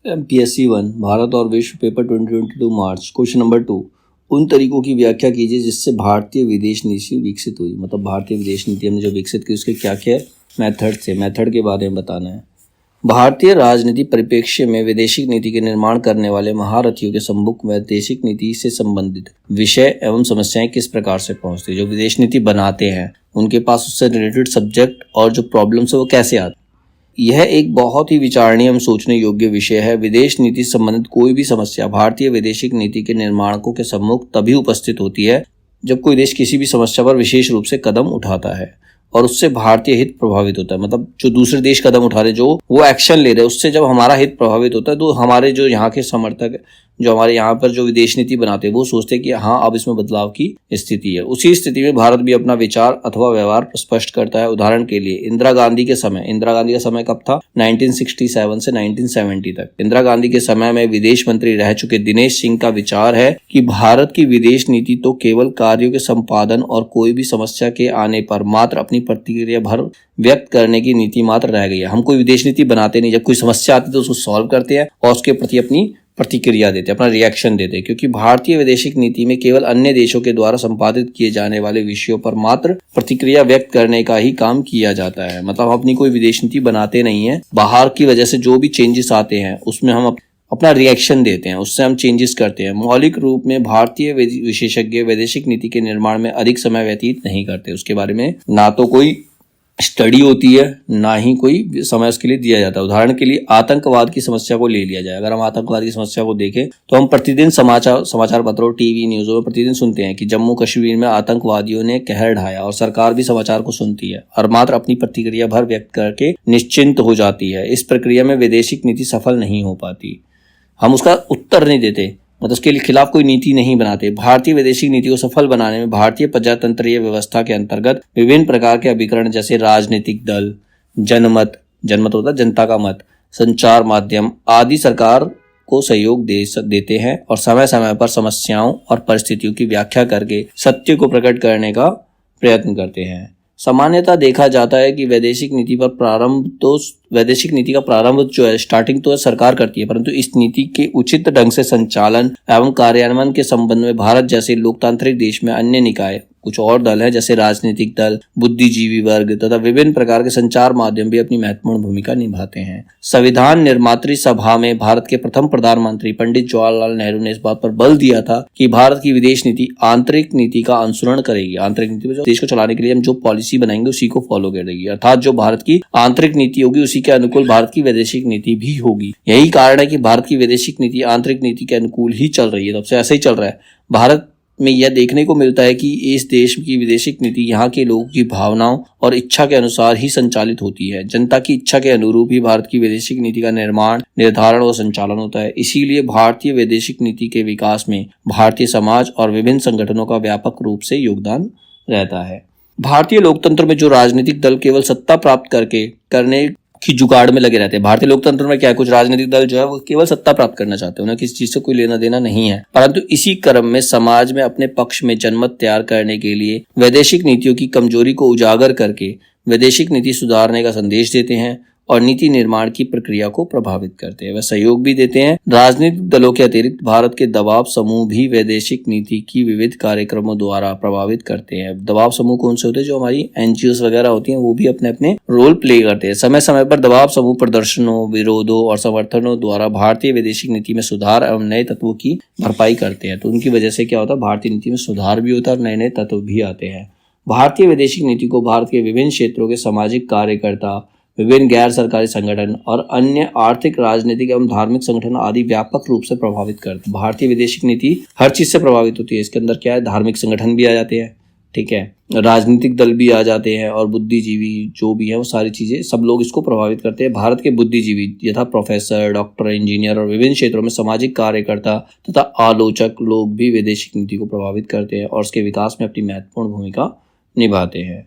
MPSC 1 Bharat और विश्व paper 2022 मार्च। Question number 2, उन तरीकों की व्याख्या कीजिए जिससे भारतीय विदेश नीति विकसित हुई। मतलब भारतीय विदेश नीति हमने जो विकसित की उसके क्या क्या मेथड थे, मेथड के बारे में बताना है। भारतीय राजनीति परिप्रेक्ष्य में वैदेशिक नीति के निर्माण करने वाले महारथियों के सम्मुख वैदेशिक नीति से संबंधित विषय एवं समस्याएं किस प्रकार से पहुंचती है। जो विदेश नीति बनाते हैं उनके पास उससे रिलेटेड सब्जेक्ट और जो प्रॉब्लम्स है वो कैसे आते। यह एक बहुत ही विचारणीय एवं सोचने योग्य विषय है। विदेश नीति से संबंधित कोई भी समस्या भारतीय वैदेशिक नीति के निर्माणकों के सम्मुख तभी उपस्थित होती है जब कोई देश किसी भी समस्या पर विशेष रूप से कदम उठाता है और उससे भारतीय हित प्रभावित होता है। मतलब जो दूसरे देश कदम उठा रहे, जो वो एक्शन ले रहे हैं, उससे जब हमारा हित प्रभावित होता है तो हमारे जो यहाँ के समर्थक, जो हमारे यहाँ पर जो विदेश नीति बनाते हैं, वो सोचते हैं कि हाँ अब इसमें बदलाव की स्थिति है। उसी स्थिति में भारत भी अपना विचार अथवा व्यवहार स्पष्ट करता है। उदाहरण के लिए इंदिरा गांधी का समय कब था? 1967 से 1970 तक। इंदिरा गांधी के समय में विदेश मंत्री रह चुके दिनेश सिंह का विचार है कि भारत की विदेश नीति तो केवल कार्यों के संपादन और कोई भी समस्या के आने पर मात्र अपनी प्रतिक्रिया भर व्यक्त करने की नीति मात्र रह गई है। हम कोई विदेश नीति बनाते नहीं, जब कोई समस्या आती है तो उसको सॉल्व करते हैं और उसके प्रति अपनी प्रतिक्रिया देते, अपना रिएक्शन देते, क्योंकि भारतीय वैदेशिक नीति में केवल अन्य देशों के द्वारा संपादित किए जाने वाले विषयों पर मात्र प्रतिक्रिया व्यक्त करने का ही काम किया जाता है। मतलब हम अपनी कोई विदेश नीति बनाते नहीं है, बाहर की वजह से जो भी चेंजेस आते हैं उसमें हम अपना रिएक्शन देते हैं, उससे हम चेंजेस करते हैं। मौलिक रूप में भारतीय विशेषज्ञ वैदेशिक नीति के निर्माण में अधिक समय व्यतीत नहीं करते। उसके बारे में ना तो कोई स्टडी होती है, ना ही कोई समय उसके लिए दिया जाता है। उदाहरण के लिए आतंकवाद की समस्या को ले लिया जाए। अगर हम आतंकवाद की समस्या को देखें तो हम प्रतिदिन समाचार पत्रों, टीवी न्यूज़ों में प्रतिदिन सुनते हैं कि जम्मू कश्मीर में आतंकवादियों ने कहर ढाया, और सरकार भी समाचार को सुनती है और मात्र अपनी प्रतिक्रिया भर व्यक्त करके निश्चिंत हो जाती है। इस प्रक्रिया में वैदेशिक नीति सफल नहीं हो पाती। हम उसका उत्तर नहीं देते, मतलब उसके खिलाफ कोई नीति नहीं बनाते। भारतीय वैदेशिक नीति को सफल बनाने में भारतीय प्रजातंत्रीय व्यवस्था के अंतर्गत विभिन्न प्रकार के अभिकरण जैसे राजनीतिक दल, जनमत होता है जनता का मत, संचार माध्यम आदि सरकार को सहयोग देते हैं और समय समय पर समस्याओं और परिस्थितियों की व्याख्या करके सत्य को प्रकट करने का प्रयत्न करते हैं। सामान्यतः देखा जाता है कि वैदेशिक नीति का प्रारंभ जो है, स्टार्टिंग तो सरकार करती है, परंतु इस नीति के उचित ढंग से संचालन एवं कार्यान्वयन के संबंध में भारत जैसे लोकतांत्रिक देश में अन्य निकाय, कुछ और दल है जैसे राजनीतिक दल, बुद्धिजीवी वर्ग तथा विभिन्न प्रकार के संचार माध्यम भी अपनी महत्वपूर्ण भूमिका निभाते हैं। संविधान निर्मात्री सभा में भारत के प्रथम प्रधानमंत्री पंडित जवाहरलाल नेहरू ने इस बात पर बल दिया था कि भारत की विदेश नीति आंतरिक नीति का अनुसरण करेगी। आंतरिक नीति में देश को चलाने के लिए हम जो पॉलिसी बनाएंगे उसी को फॉलो करेगी, अर्थात जो भारत की आंतरिक नीति होगी उसी के अनुकूल भारत की वैदेशिक नीति भी होगी। यही कारण है कि भारत की वैदेशिक नीति आंतरिक नीति के अनुकूल ही चल रही है, तब से ऐसे ही चल रहा है। भारत में यह देखने को मिलता है कि इस देश की विदेशिक नीति यहाँ के लोगों की भावनाओं और इच्छा के अनुसार ही संचालित होती है। जनता की इच्छा के अनुरूप ही भारत की वैदेशिक नीति का निर्माण, निर्धारण और संचालन होता है। इसीलिए भारतीय वैदेशिक नीति के विकास में भारतीय समाज और विभिन्न संगठनों का व्यापक रूप से योगदान रहता है। भारतीय लोकतंत्र में जो राजनीतिक दल केवल सत्ता प्राप्त करने की जुगाड़ में लगे रहते हैं। भारतीय लोकतंत्र में क्या है, कुछ राजनीतिक दल जो है वो केवल सत्ता प्राप्त करना चाहते हैं, उन्हें किसी चीज से कोई लेना देना नहीं है। परंतु इसी क्रम में समाज में अपने पक्ष में जनमत तैयार करने के लिए वैदेशिक नीतियों की कमजोरी को उजागर करके वैदेशिक नीति सुधारने का संदेश देते हैं और नीति निर्माण की प्रक्रिया को प्रभावित करते हैं। वह सहयोग भी देते हैं। राजनीतिक दलों के अतिरिक्त भारत के दबाव समूह भी वैदेशिक नीति की विविध कार्यक्रमों द्वारा प्रभावित करते हैं। दबाव समूह कौन से होते हैं? जो हमारी एनजीओ वगैरह होती हैं, वो भी अपने अपने रोल प्ले करते हैं। समय समय पर दबाव समूह प्रदर्शनों, विरोधों और समर्थनों द्वारा भारतीय वैदेशिक नीति में सुधार एवं नए तत्वों की भरपाई करते हैं। तो उनकी वजह से क्या होता है, भारतीय नीति में सुधार भी होता है और नए नए तत्व भी आते हैं। भारतीय वैदेशिक नीति को भारत के विभिन्न क्षेत्रों के सामाजिक कार्यकर्ता, विभिन्न गैर सरकारी संगठन और अन्य आर्थिक, राजनीतिक एवं धार्मिक संगठन आदि व्यापक रूप से प्रभावित करते हैं। भारतीय वैदेशिक नीति हर चीज से प्रभावित होती है। इसके अंदर क्या है, धार्मिक संगठन भी आ जाते हैं, ठीक है, राजनीतिक दल भी आ जाते हैं और बुद्धिजीवी जो भी है वो सारी चीजें, सब लोग इसको प्रभावित करते हैं। भारत के बुद्धिजीवी यथा प्रोफेसर, डॉक्टर, इंजीनियर और विभिन्न क्षेत्रों में सामाजिक कार्यकर्ता तथा आलोचक लोग भी वैदेशिक नीति को प्रभावित करते हैं और उसके विकास में अपनी महत्वपूर्ण भूमिका निभाते हैं।